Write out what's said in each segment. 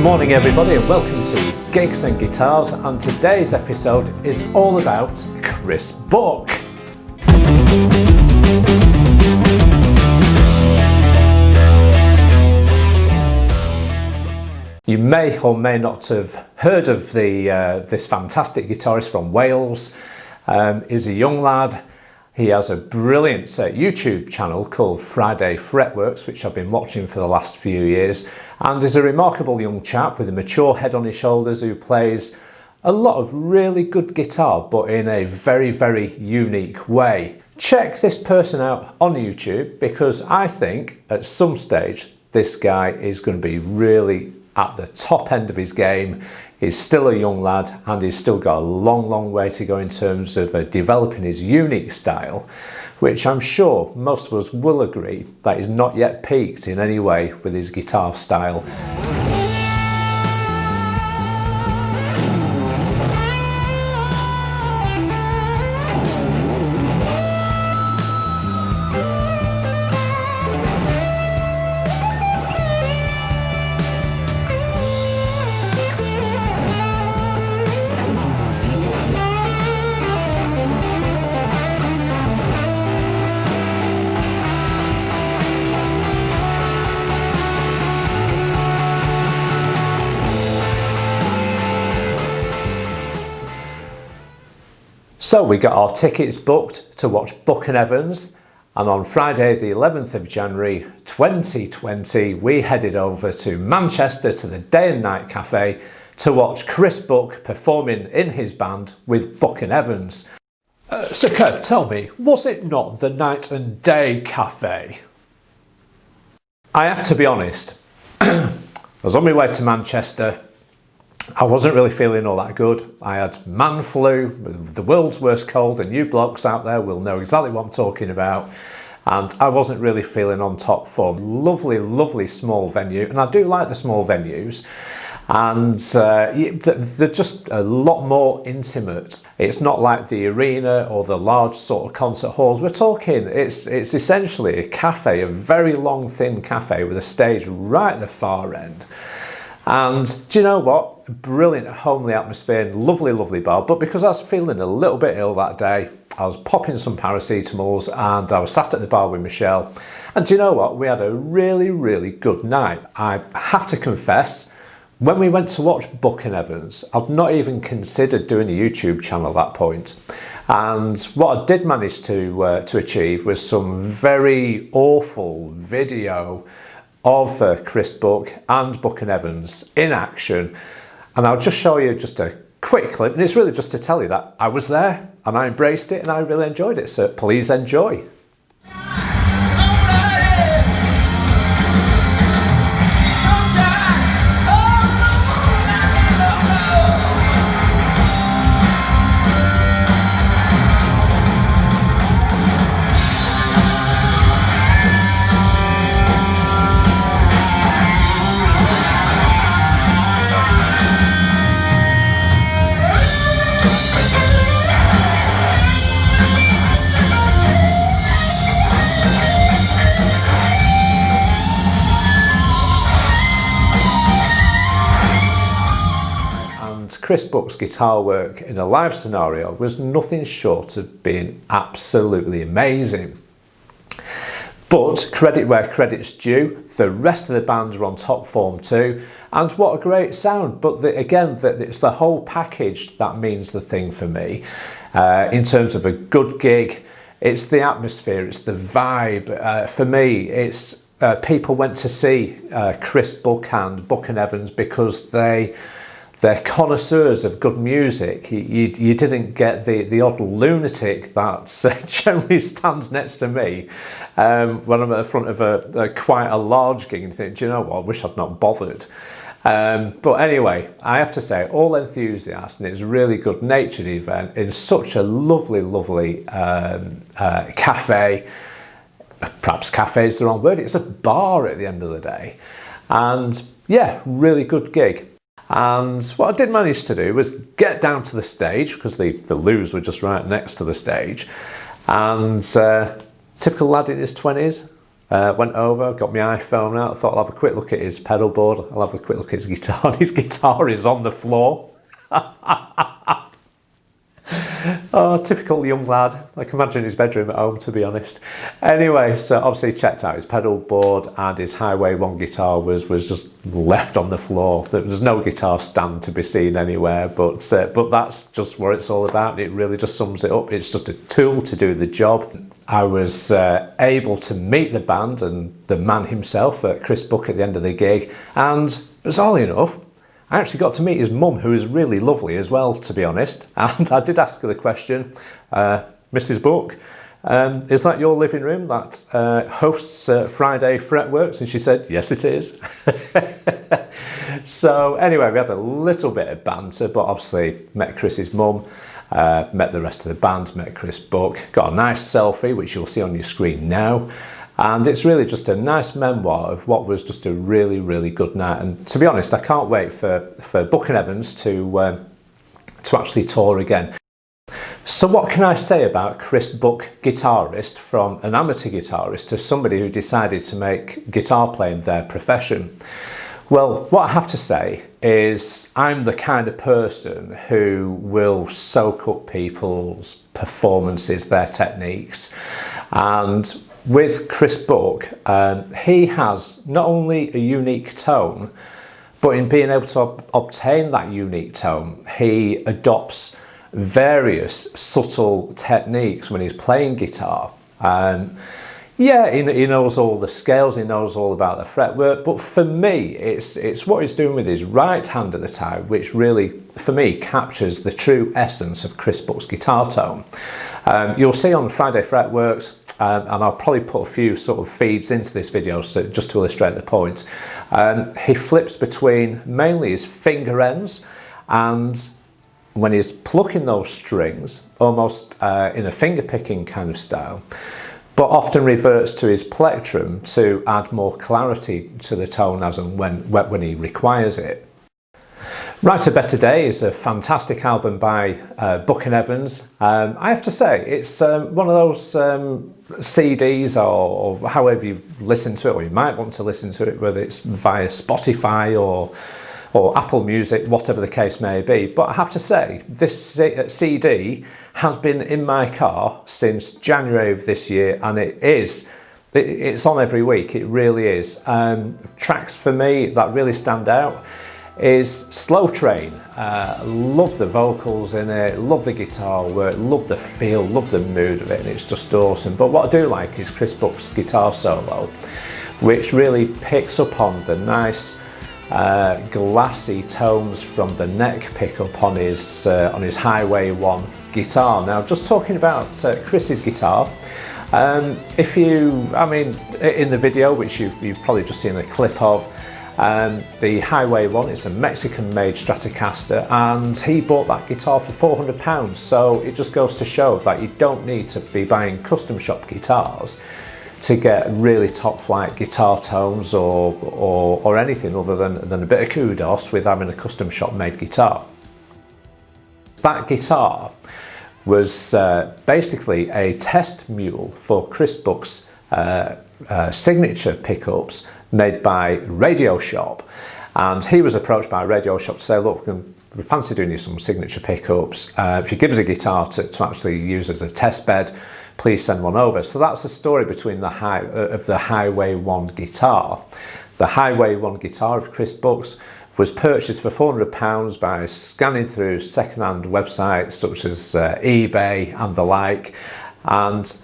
Good morning everybody and welcome to Gigs and Guitars, and today's episode is all about Chris Buck. You may or may not have heard of this fantastic guitarist from Wales. He's a young lad. He has a brilliant YouTube channel called Friday Fretworks, which I've been watching for the last few years, and is a remarkable young chap with a mature head on his shoulders who plays a lot of really good guitar, but in a very, very unique way. Check this person out on YouTube, because I think at some stage this guy is going to be really at the top end of his game. He's still a young lad and he's still got a long way to go in terms of developing his unique style, which I'm sure most of us will agree that he's not yet peaked in any way with his guitar style. So we got our tickets booked to watch Buck and Evans, and on Friday the 11th of January 2020 we headed over to Manchester to the Day and Night Café to watch Chris Buck performing in his band with Buck and Evans. So Kev, tell me, was it not the Night and Day Café? I have to be honest, I was on my way to Manchester. I wasn't really feeling all that good. I had man flu, the world's worst cold, and you blokes out there will know exactly what I'm talking about. And I wasn't really feeling on top form. Lovely small venue, and I do like the small venues. And they're just a lot more intimate. It's not like the arena or the large sort of concert halls. We're talking, it's essentially a cafe, a very long thin cafe with a stage right at the far end. And do you know what? Brilliant homely atmosphere and lovely bar. But because I was feeling a little bit ill that day, I was popping some paracetamols and I was sat at the bar with Michelle. And do you know what? We had a really good night. I have to confess, when we went to watch Buck and Evans, I'd not even considered doing a YouTube channel at that point. And what I did manage to achieve was some very awful video of Chris Buck and Buck and Evans in action, and I'll just show you just a quick clip, and it's really just to tell you that I was there and I embraced it and I really enjoyed it, so please enjoy. Chris Buck's guitar work in a live scenario was nothing short of being absolutely amazing. But credit where credit's due, the rest of the band are on top form too, and what a great sound. But again, it's the whole package that means the thing for me. In terms of a good gig, it's the atmosphere, it's the vibe. For me, it's people went to see Chris Buck and Buck and Evans because they're connoisseurs of good music. You didn't get the odd lunatic that generally stands next to me when I'm at the front of quite a large gig and think, do you know what, I wish I'd not bothered. But anyway, I have to say, all enthusiasts, and it's a really good natured event in such a lovely cafe. Perhaps cafe is the wrong word, it's a bar at the end of the day. And yeah, really good gig. And what I did manage to do was get down to the stage, because the loos were just right next to the stage, and typical lad in his 20s, Went over, got my iPhone out, thought I'll have a quick look at his pedal board, I'll have a quick look at his guitar, and his guitar is on the floor. Oh, typical young lad. I can imagine his bedroom at home, to be honest. Anyway, so obviously checked out his pedal board, and his Highway 1 guitar was just left on the floor. There's no guitar stand to be seen anywhere, but that's just what it's all about. It really just sums it up. It's just a tool to do the job. I was able to meet the band and the man himself, Chris Buck, at the end of the gig, and bizarrely enough, I actually got to meet his mum, who is really lovely as well, to be honest. And I did ask her the question, Mrs. Buck, is that your living room that hosts Friday Fretworks? And she said, yes, it is. So anyway, we had a little bit of banter, but obviously met Chris's mum, met the rest of the band, met Chris Buck, got a nice selfie, which you'll see on your screen now. And it's really just a nice memoir of what was just a really, really good night. And to be honest, I can't wait for Buck and Evans to actually tour again. So what can I say about Chris Buck, guitarist, from an amateur guitarist to somebody who decided to make guitar playing their profession? Well, what I have to say is I'm the kind of person who will soak up people's performances, their techniques, and with Chris Buck, he has not only a unique tone, but in being able to obtain that unique tone, he adopts various subtle techniques when he's playing guitar. Yeah, he knows all the scales, he knows all about the fretwork, but for me, it's what he's doing with his right hand at the time, which really, for me, captures the true essence of Chris Buck's guitar tone. You'll see on Friday Fretworks, and I'll probably put a few sort of feeds into this video so just to illustrate the point. He flips between mainly his finger ends, and when he's plucking those strings, almost in a finger picking kind of style, but often reverts to his plectrum to add more clarity to the tone as and when he requires it. Right, A Better Day is a fantastic album by Buck and Evans. I have to say, it's one of those CDs or however you've listened to it, or you might want to listen to it, whether it's via Spotify or Apple Music, whatever the case may be. But I have to say, this CD has been in my car since January of this year, and it's on every week, it really is. Tracks for me that really stand out is Slow Train. Love the vocals in it, love the guitar work, love the feel, love the mood of it, and it's just awesome. But what I do like is Chris Buck's guitar solo, which really picks up on the nice glassy tones from the neck pickup on his Highway 1 guitar. Now, just talking about Chris's guitar, in the video, which you've probably just seen a clip of, the Highway 1, it's a Mexican-made Stratocaster, and he bought that guitar for £400, so it just goes to show that you don't need to be buying custom shop guitars to get really top flight guitar tones or anything other than a bit of kudos with having a custom shop made guitar. That guitar was basically a test mule for Chris Buck's signature pickups made by Radio Shop, and he was approached by Radio Shop to say, look, we fancy doing you some signature pickups. If you give us a guitar to actually use as a test bed, please send one over. So that's the story between the Highway 1 guitar. The Highway 1 guitar of Chris Buck's was purchased for £400 by scanning through second-hand websites such as eBay and the like, and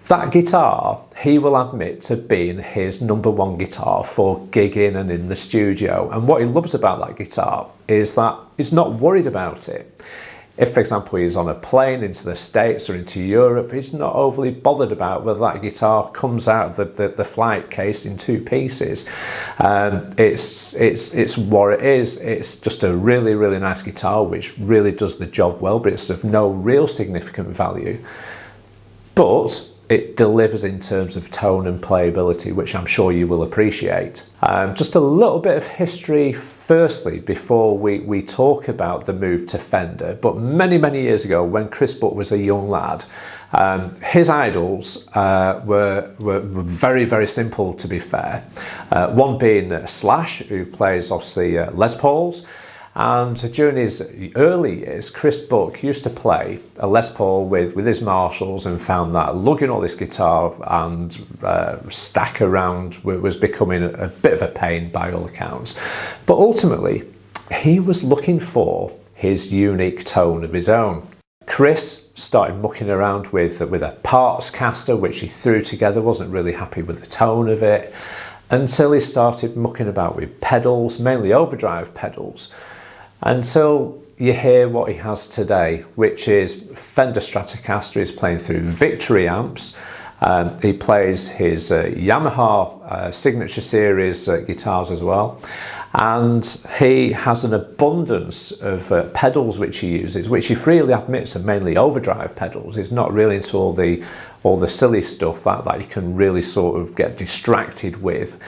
that guitar, he will admit to being his #1 guitar for gigging and in the studio. And what he loves about that guitar is that he's not worried about it. If, for example, he's on a plane into the States or into Europe, he's not overly bothered about whether that guitar comes out of the flight case in 2 pieces. It's what it is. It's just a really, really nice guitar, which really does the job well, but it's of no real significant value. But it delivers in terms of tone and playability, which I'm sure you will appreciate. Just a little bit of history firstly, before we talk about the move to Fender, but many years ago when Chris Buck was a young lad, his idols were very simple, to be fair. One being Slash, who plays obviously Les Pauls. And during his early years, Chris Buck used to play a Les Paul with his Marshalls, and found that lugging all this guitar and stack around was becoming a bit of a pain by all accounts. But ultimately, he was looking for his unique tone of his own. Chris started mucking around with a parts caster, which he threw together, wasn't really happy with the tone of it, until he started mucking about with pedals, mainly overdrive pedals, until you hear what he has today, which is Fender Stratocaster. He's playing through Victory amps. He plays his Yamaha Signature Series guitars as well. And he has an abundance of pedals which he uses, which he freely admits are mainly overdrive pedals. He's not really into all the silly stuff that you can really sort of get distracted with.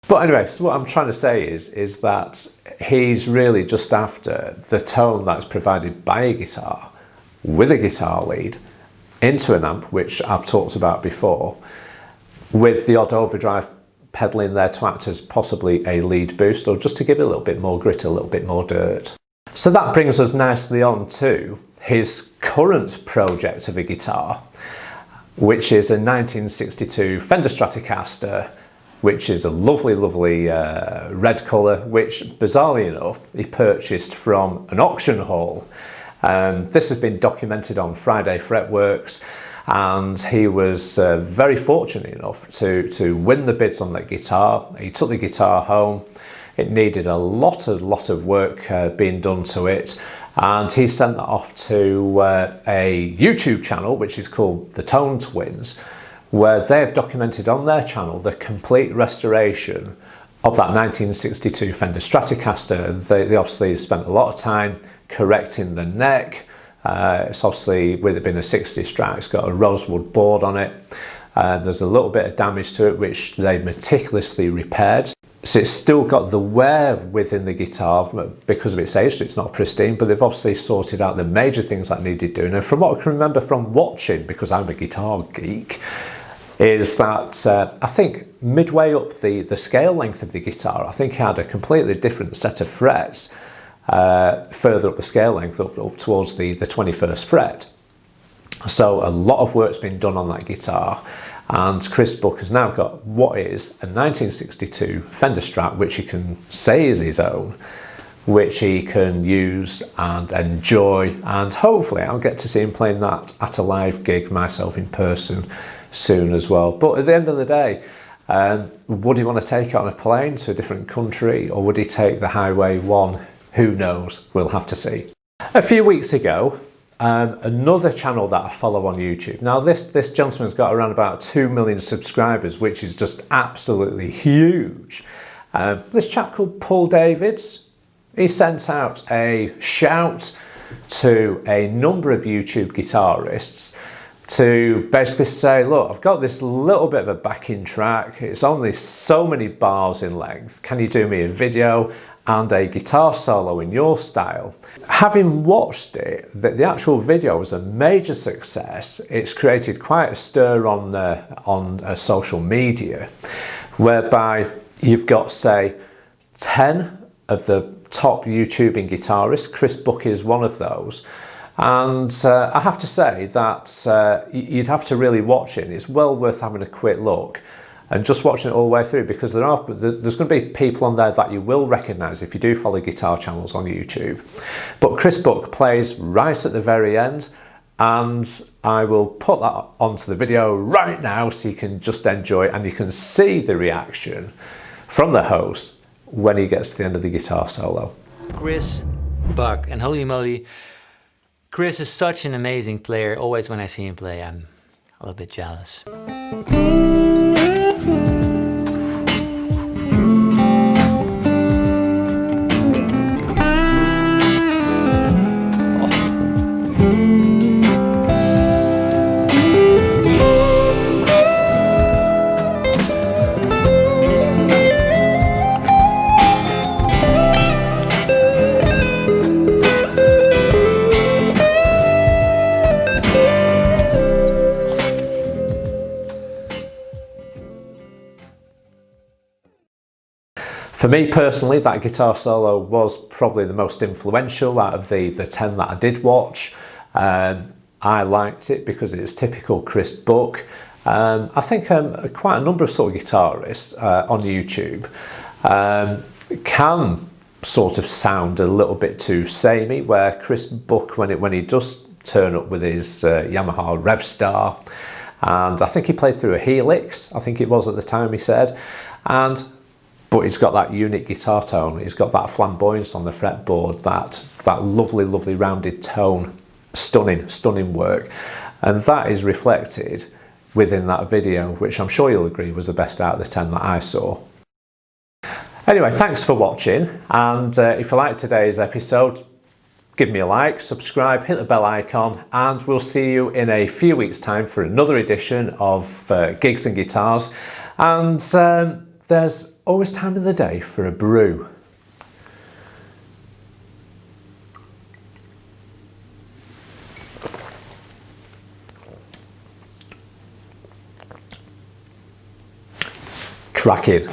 But anyway, so what I'm trying to say is that he's really just after the tone that's provided by a guitar with a guitar lead into an amp, which I've talked about before, with the odd overdrive pedal in there to act as possibly a lead boost, or just to give it a little bit more grit, a little bit more dirt. So that brings us nicely on to his current project of a guitar, which is a 1962 Fender Stratocaster, which is a lovely red colour, which bizarrely enough he purchased from an auction hall. This has been documented on Friday Fretworks, and he was very fortunate enough to win the bids on that guitar. He took the guitar home. It needed a lot of work being done to it, and he sent that off to a YouTube channel which is called The Tone Twins, where they've documented on their channel the complete restoration of that 1962 Fender Stratocaster. They obviously spent a lot of time correcting the neck. It's obviously, with it being a 60 Strat, it's got a rosewood board on it. There's a little bit of damage to it, which they meticulously repaired. So it's still got the wear within the guitar because of its age, so it's not pristine, but they've obviously sorted out the major things that needed doing. And from what I can remember from watching, because I'm a guitar geek, is that I think midway up the scale length of the guitar, I think it had a completely different set of frets further up the scale length, up towards the 21st fret. So a lot of work's been done on that guitar, and Chris Buck has now got what is a 1962 Fender Strat, which he can say is his own, which he can use and enjoy, and hopefully I'll get to see him playing that at a live gig myself in person soon as well. But at the end of the day, would he want to take it on a plane to a different country, or would he take the Highway 1? Who knows? We'll have to see. A few weeks ago, another channel that I follow on YouTube. Now this gentleman's got around about 2 million subscribers, which is just absolutely huge. This chap called Paul Davids, he sent out a shout to a number of YouTube guitarists to basically say, look, I've got this little bit of a backing track. It's only so many bars in length. Can you do me a video and a guitar solo in your style? Having watched it, the actual video was a major success. It's created quite a stir on social media, whereby you've got, say, 10 of the top YouTubing guitarists. Chris Buck is one of those. And I have to say that you'd have to really watch it. It's well worth having a quick look and just watching it all the way through, because there's going to be people on there that you will recognise if you do follow guitar channels on YouTube. But Chris Buck plays right at the very end, and I will put that onto the video right now so you can just enjoy it, and you can see the reaction from the host when he gets to the end of the guitar solo. Chris Buck, and holy moly, Chris is such an amazing player. Always when I see him play, I'm a little bit jealous. For me personally, that guitar solo was probably the most influential out of the 10 that I did watch. I liked it because it's typical Chris Buck. I think quite a number of sort of guitarists on YouTube can sort of sound a little bit too samey, where Chris Buck, when he does turn up with his Yamaha Rev Star, and I think he played through a Helix, I think it was at the time he said, but he's got that unique guitar tone, he's got that flamboyance on the fretboard, that lovely, lovely rounded tone, stunning work, and that is reflected within that video, which I'm sure you'll agree was the best out of the 10 that I saw. Anyway, thanks for watching, and if you liked today's episode, give me a like, subscribe, hit the bell icon, and we'll see you in a few weeks' time for another edition of Gigs and Guitars. And there's always time of the day for a brew. Cracking.